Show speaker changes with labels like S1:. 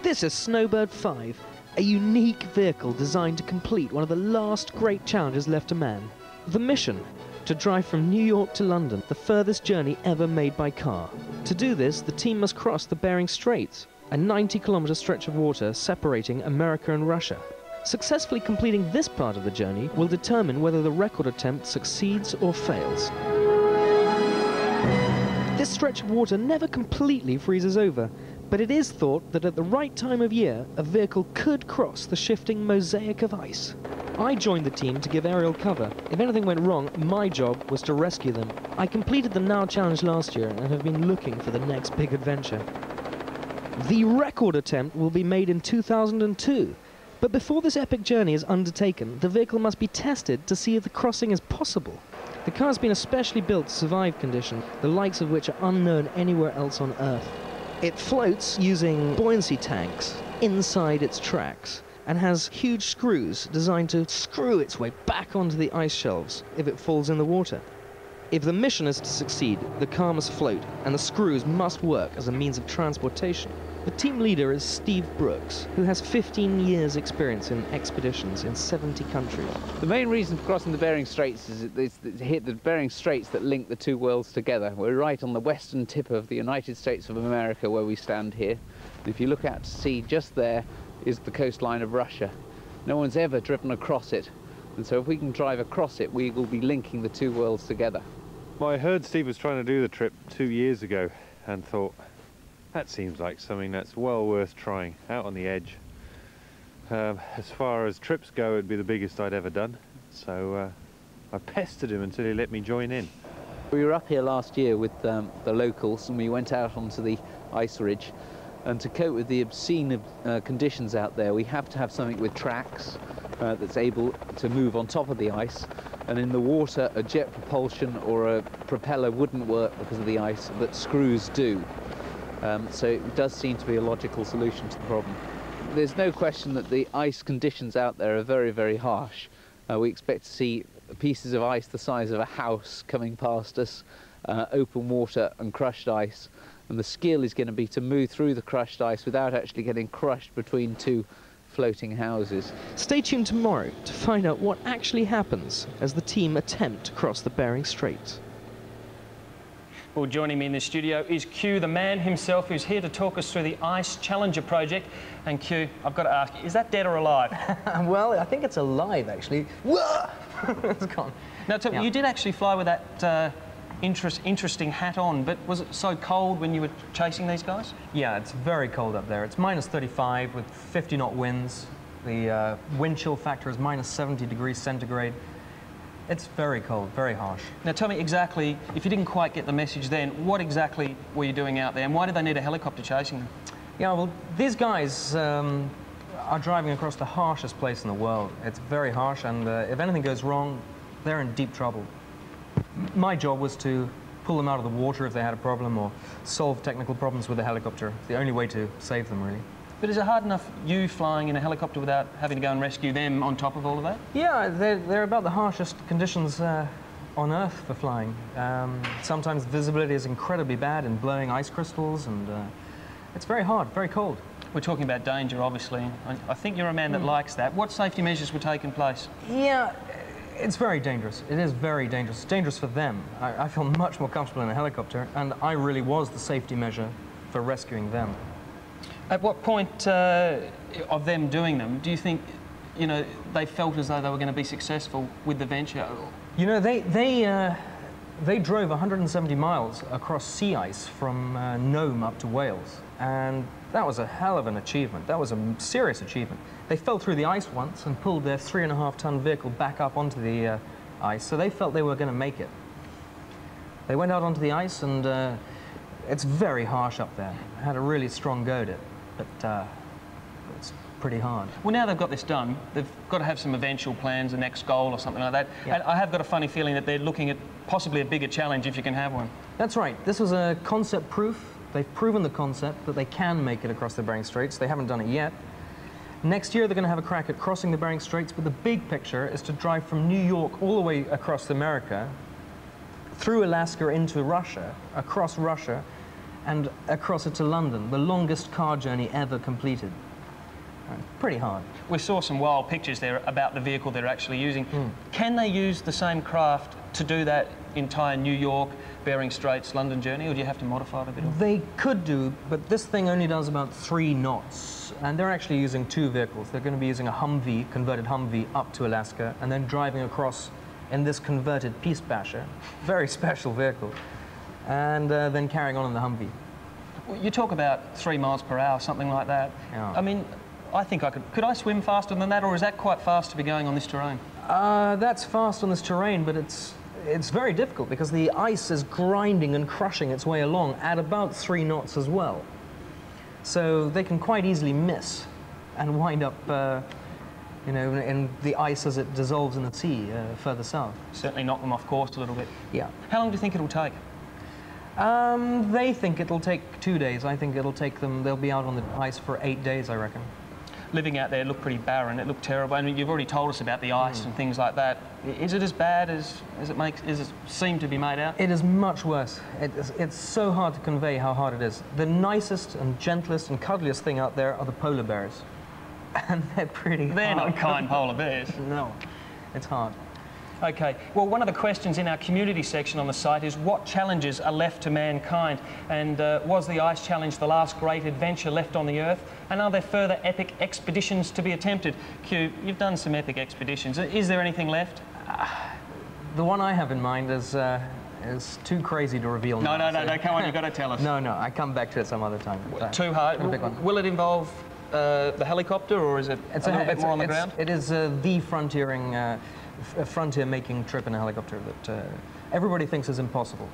S1: This is Snowbird 5, a unique vehicle designed to complete one of the last great challenges left to man. The mission: to drive from New York to London, the furthest journey ever made by car. To do this, the team must cross the Bering Strait, a 90-kilometer stretch of water separating America and Russia. Successfully completing this part of the journey will determine whether the record attempt succeeds or fails. This stretch of water never completely freezes over, but it is thought that at the right time of year, a vehicle could cross the shifting mosaic of ice. I joined the team to give aerial cover. If anything went wrong, my job was to rescue them. I completed the Now Challenge last year and have been looking for the next big adventure. The record attempt will be made in 2002. But before this epic journey is undertaken, the vehicle must be tested to see if the crossing is possible. The car has been especially built to survive conditions, the likes of which are unknown anywhere else on Earth. It floats using buoyancy tanks inside its tracks and has huge screws designed to screw its way back onto the ice shelves if it falls in the water. If the mission is to succeed, the car must float and the screws must work as a means of transportation. The team leader is Steve Brooks, who has 15 years' experience in expeditions in 70 countries.
S2: The main reason for crossing the Bering Straits is to hit the Bering Straits that link the two worlds together. We're right on the western tip of the United States of America where we stand here. And if you look out to sea, just there is the coastline of Russia. No one's ever driven across it, and so if we can drive across it, we will be linking the two worlds together.
S3: Well, I heard Steve was trying to do the trip 2 years ago and thought, that seems like something that's well worth trying, out on the edge. As far as trips go, it'd be the biggest I'd ever done, so I pestered him until he let me join in.
S2: We were up here last year with the locals, and we went out onto the ice ridge, and to cope with the obscene conditions out there, we have to have something with tracks that's able to move on top of the ice, and in the water a jet propulsion or a propeller wouldn't work because of the ice, but screws do. So it does seem to be a logical solution to the problem. There's no question that the ice conditions out there are very, very harsh. We expect to see pieces of ice the size of a house coming past us, open water and crushed ice, and the skill is going to be to move through the crushed ice without actually getting crushed between two floating houses.
S1: Stay tuned tomorrow to find out what actually happens as the team attempt to cross the Bering Strait.
S4: Well, joining me in the studio is Q, the man himself, who's here to talk us through the Ice Challenger project. And Q, I've got to ask you, is that dead or alive?
S1: Well, I think it's alive, actually. It's gone.
S4: Now, you did actually fly with that interesting hat on, but was it so cold when you were chasing these guys?
S5: Yeah, it's very cold up there. It's minus 35 with 50-knot winds. The wind chill factor is minus 70 degrees centigrade. It's very cold, very harsh.
S4: Now tell me exactly, if you didn't quite get the message then, what exactly were you doing out there and why did they need a helicopter chasing them?
S5: Yeah, well, these guys are driving across the harshest place in the world. It's very harsh, and if anything goes wrong, they're in deep trouble. My job was to pull them out of the water if they had a problem or solve technical problems with the helicopter. It's the only way to save them, really.
S4: But is it hard enough you flying in a helicopter without having to go and rescue them on top of all of that?
S5: Yeah, they're about the harshest conditions on Earth for flying. Sometimes visibility is incredibly bad in blowing ice crystals, and it's very hard, very cold.
S4: We're talking about danger, obviously. I think you're a man that likes that. What safety measures were taking place?
S5: Yeah, it's very dangerous. It is very dangerous. It's dangerous for them. I feel much more comfortable in a helicopter, and I really was the safety measure for rescuing them.
S4: At what point of them doing them do you think, you know, they felt as though they were going to be successful with the venture?
S5: You know, they drove 170 miles across sea ice from Nome up to Wales, and that was a hell of an achievement. That was a serious achievement. They fell through the ice once and pulled their 3.5-ton vehicle back up onto the ice, so they felt they were going to make it. They went out onto the ice, and it's very harsh up there. I had a really strong go at it, but it's pretty hard.
S4: Well, now they've got this done, they've got to have some eventual plans, a next goal or something like that.
S5: Yeah.
S4: And I have got a funny feeling that they're looking at possibly a bigger challenge if you can have one.
S5: That's right. This was a concept proof. They've proven the concept that they can make it across the Bering Straits. They haven't done it yet. Next year, they're going to have a crack at crossing the Bering Straits, but the big picture is to drive from New York all the way across America, through Alaska into Russia, across Russia, and across it to London, the longest car journey ever completed. Pretty hard.
S4: We saw some wild pictures there about the vehicle they're actually using. Can they use the same craft to do that entire New York, Bering Straits, London journey, or do you have to modify it a bit?
S5: They could do, but this thing only does about 3 knots. And they're actually using 2 vehicles. They're going to be using a Humvee, converted Humvee, up to Alaska, and then driving across in this converted Peace Basher, very special vehicle, and then carrying on in the Humvee.
S4: Well, you talk about 3 miles per hour, something like that.
S5: Yeah.
S4: I mean, I think I could I swim faster than that, or is that quite fast to be going on this terrain?
S5: That's fast on this terrain, but it's very difficult because the ice is grinding and crushing its way along at about 3 knots as well. So they can quite easily miss and wind up, you know, in the ice as it dissolves in the sea further south.
S4: Certainly knock them off course a little bit.
S5: Yeah.
S4: How long do you think it'll take?
S5: They think it'll take 2 days. I think it'll take them, they'll be out on the ice for 8 days, I reckon.
S4: Living out there looked pretty barren. It looked terrible. I mean, you've already told us about the ice and things like that. Is it as bad as it seem to be made out?
S5: It is much worse. It's so hard to convey how hard it is. The nicest and gentlest and cuddliest thing out there are the polar bears. And they're pretty
S4: They're
S5: hard.
S4: not kind polar bears.
S5: No, it's hard.
S4: Okay, well, one of the questions in our community section on the site is what challenges are left to mankind? And was the ice challenge the last great adventure left on the Earth? And are there further epic expeditions to be attempted? Q, you've done some epic expeditions. Is there anything left?
S5: The one I have in mind is too crazy to reveal now.
S4: No, come on, you've got to tell us.
S5: No, I come back to it some other time.
S4: Too hard?
S5: A big one.
S4: Will it involve the helicopter, or is it a little bit more on the ground?
S5: It is the frontier-making trip in a helicopter that everybody thinks is impossible.